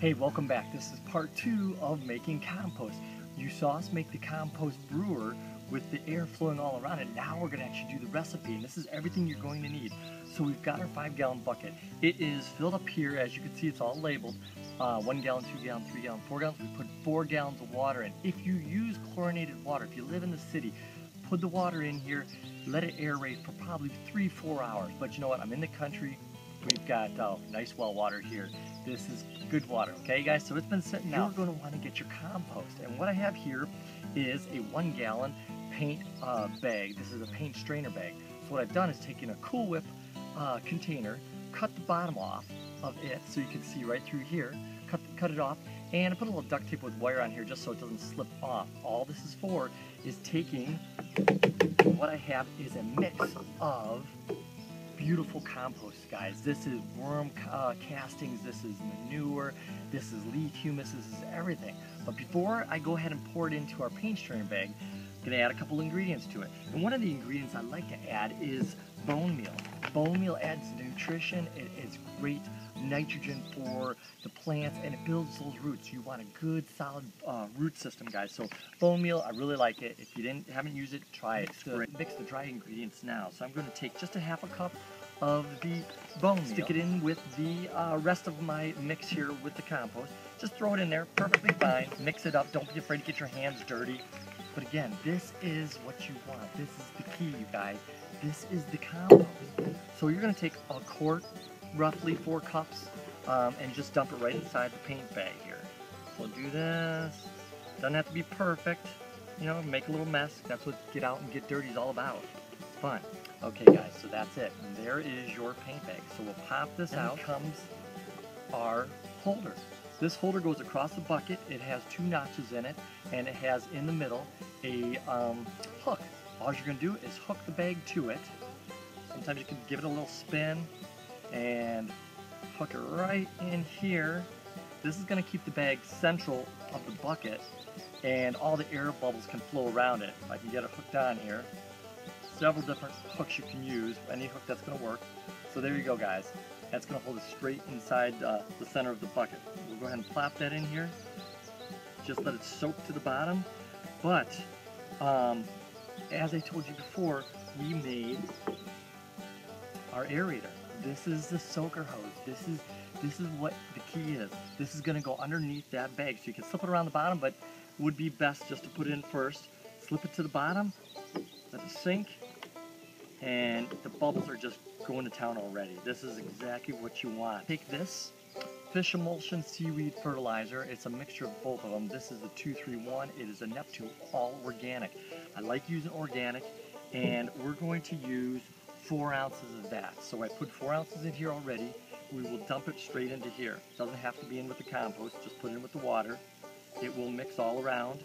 Hey, welcome back. This is part 2 of making compost. You saw us make the compost brewer with the air flowing all around it. Now we're going to actually do the recipe, and this is everything you're going to need. So we've got our 5-gallon bucket. It is filled up here. As you can see, it's all labeled. 1 gallon, 2 gallon, 3 gallon, 4 gallons. We put 4 gallons of water in. If you use chlorinated water, if you live in the city, put the water in here, let it aerate for probably 3-4 hours. But you know what? I'm in the country. We've got nice well water here. This is good water, okay guys? So it's been sitting out. You're going to want to get your compost. And what I have here is a 1 gallon paint bag. This is a paint strainer bag. So what I've done is taken a Cool Whip container, cut the bottom off of it so you can see right through here, cut it off, and I put a little duct tape with wire on here just so it doesn't slip off. All this is for is taking, what I have is a mix of beautiful compost, guys. This is worm castings, this is manure, this is leaf humus, this is everything. But before I go ahead and pour it into our paint strainer bag, I'm going to add a couple ingredients to it. And one of the ingredients I like to add is bone meal. Bone meal adds nutrition, it's great nitrogen for the plants, and it builds those roots. You want a good solid root system, guys. So bone meal, I really like it. If you haven't used it, try it. Mix the dry ingredients now. So I'm going to take just a half a cup of the bone meal, stick it in with the rest of my mix here with the compost. Just throw it in there, perfectly fine. Mix it up. Don't be afraid to get your hands dirty. But again, this is what you want. This is the key, you guys. This is the compost. So you're going to take a quart, roughly 4 cups, and just dump it right inside the paint bag here. So do this. Doesn't have to be perfect. You know, make a little mess. That's what get out and get dirty is all about. It's fun. Okay, guys, so that's it. And there is your paint bag. So we'll pop this out. Comes our holder. This holder goes across the bucket. It has 2 notches in it, and it has in the middle a hook. All you're going to do is hook the bag to it. Sometimes you can give it a little spin and hook it right in here. This is going to keep the bag central of the bucket, and all the air bubbles can flow around it. If I can get it hooked on here. Several different hooks you can use, any hook that's going to work. So there you go, guys. That's going to hold it straight inside the center of the bucket. We'll go ahead and plop that in here. Just let it soak to the bottom. But as I told you before, we made our aerator. This is the soaker hose. This is what the key is. This is going to go underneath that bag. So you can slip it around the bottom, but it would be best just to put it in first. Slip it to the bottom, let it sink, and the bubbles are just going to town already. This is exactly what you want. Take this fish emulsion seaweed fertilizer. It's a mixture of both of them. This is the 231. It is a Neptune, all organic. I like using organic, and we're going to use 4 ounces of that. So I put 4 ounces in here already. We will dump it straight into here. It doesn't have to be in with the compost. Just put it in with the water. It will mix all around.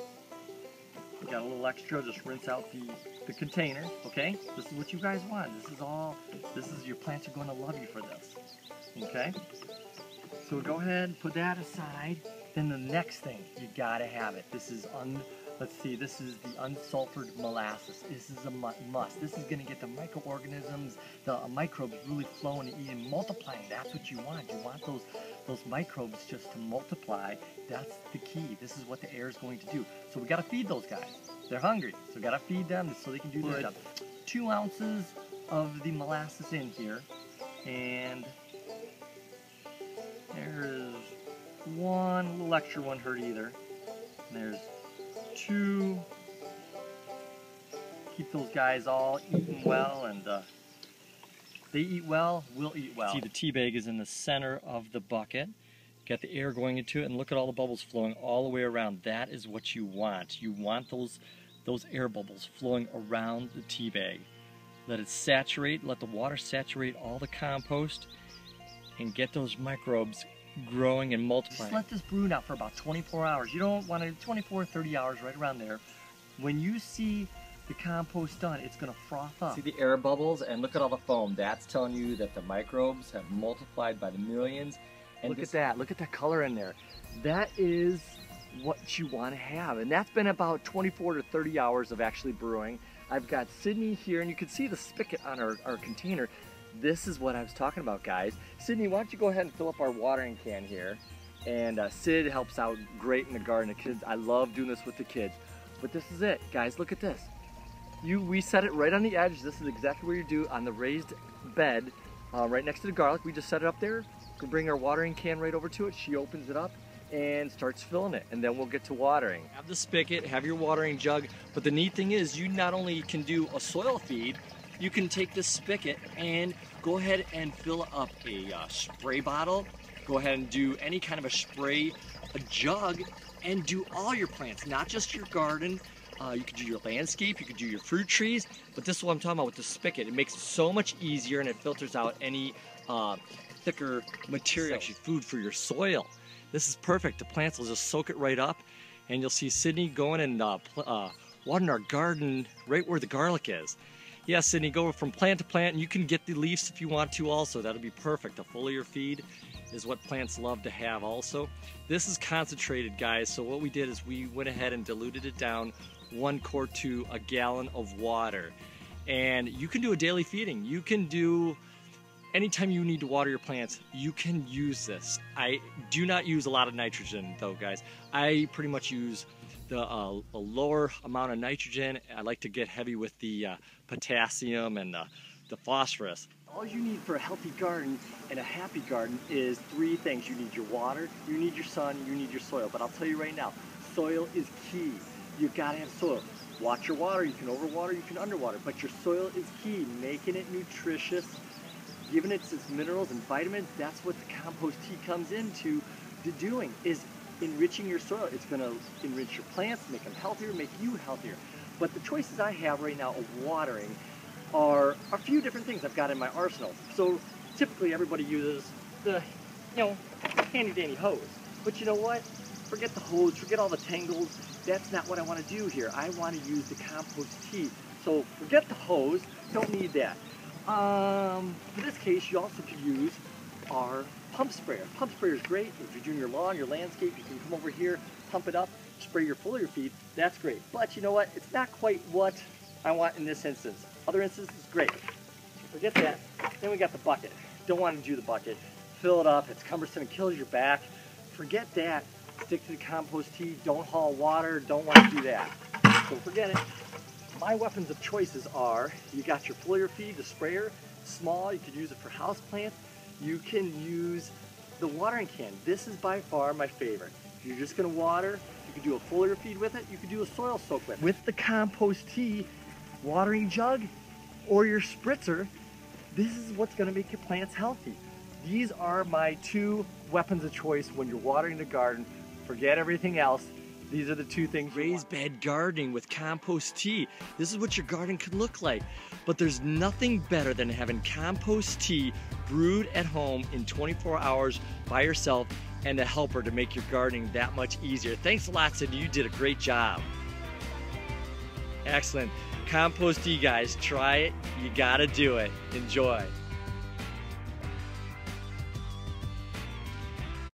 You got a little extra, just rinse out the container, okay? This is what you guys want. This is your plants are going to love you for this, okay? So go ahead and put that aside. Then the next thing, you gotta have it. This is this is the unsulfured molasses. This is a must. This is gonna get the microorganisms, the microbes really flowing and eating, multiplying. That's what you want. You want those microbes just to multiply. That's the key. This is what the air is going to do. So we gotta feed those guys. They're hungry, so we gotta feed them so they can do their job. 2 ounces of the molasses in here, and there's 1, a little extra, won't hurt either. And there's 2. Keep those guys all eating well, and they eat well, we'll eat well. See, the tea bag is in the center of the bucket. Got the air going into it, and look at all the bubbles flowing all the way around. That is what you want. You want those air bubbles flowing around the tea bag. Let it saturate, let the water saturate all the compost, and get those microbes growing and multiplying. Just let this brew now for about 24 hours. You don't want to 24, 30 hours, right around there. When you see the compost done, it's going to froth up. See the air bubbles, and look at all the foam. That's telling you that the microbes have multiplied by the millions. And look at that. Look at that color in there. That is what you want to have. And that's been about 24 to 30 hours of actually brewing. I've got Sydney here, and you can see the spigot on our container. This is what I was talking about, guys. Sydney, why don't you go ahead and fill up our watering can here. And Sid helps out great in the garden. The kids, I love doing this with the kids. But this is it, guys, look at this. We set it right on the edge. This is exactly where you do on the raised bed, right next to the garlic. We just set it up there. We bring our watering can right over to it. She opens it up and starts filling it, and then we'll get to watering. Have the spigot, have your watering jug, but the neat thing is you not only can do a soil feed, you can take this spigot and go ahead and fill up a spray bottle, go ahead and do any kind of a spray, a jug, and do all your plants, not just your garden. You could do your landscape, you could do your fruit trees, but this is what I'm talking about with the spigot. It makes it so much easier, and it filters out any thicker material, actually food for your soil. This is perfect. The plants will just soak it right up, and you'll see Sydney going and watering our garden right where the garlic is. Yeah, Sydney, go from plant to plant, and you can get the leaves if you want to also. That'll be perfect. A foliar feed is what plants love to have also. This is concentrated, guys, so what we did is we went ahead and diluted it down 1 quart to a gallon of water. And you can do a daily feeding. You can do, anytime you need to water your plants, you can use this. I do not use a lot of nitrogen though, guys. I pretty much use a lower amount of nitrogen. I like to get heavy with the potassium and the phosphorus. All you need for a healthy garden and a happy garden is 3 things. You need your water, you need your sun, you need your soil. But I'll tell you right now, soil is key. You've got to have soil. Watch your water. You can overwater, you can underwater, but your soil is key. Making it nutritious, giving it its minerals and vitamins. That's what the compost tea comes into doing, is enriching your soil. It's going to enrich your plants, make them healthier, make you healthier. But the choices I have right now of watering are a few different things I've got in my arsenal. So typically everybody uses the, handy dandy hose. But you know what? Forget the hose, forget all the tangles. That's not what I want to do here. I want to use the compost tea. So forget the hose, don't need that. For this case, you also could use our pump sprayer. Pump sprayer is great. If you're doing your lawn, your landscape, you can come over here, pump it up, spray your foliar feed. That's great. But you know what? It's not quite what I want in this instance. Other instances, great. Forget that. Then we got the bucket. Don't want to do the bucket. Fill it up. It's cumbersome. It kills your back. Forget that. Stick to the compost tea. Don't haul water. Don't want to do that. So forget it. My weapons of choices are, you got your foliar feed, the sprayer, small. You could use it for house plants. You can use the watering can. This is by far my favorite. If you're just going to water, you could do a foliar feed with it. You could do a soil soak with it. With the compost tea, watering jug, or your spritzer, this is what's going to make your plants healthy. These are my 2 weapons of choice when you're watering the garden. Forget everything else. These are the 2 things. Raised bed gardening with compost tea. This is what your garden could look like. But there's nothing better than having compost tea brewed at home in 24 hours by yourself and a helper to make your gardening that much easier. Thanks a lot, Cindy. You did a great job. Excellent. Compost tea, guys. Try it. You gotta do it. Enjoy.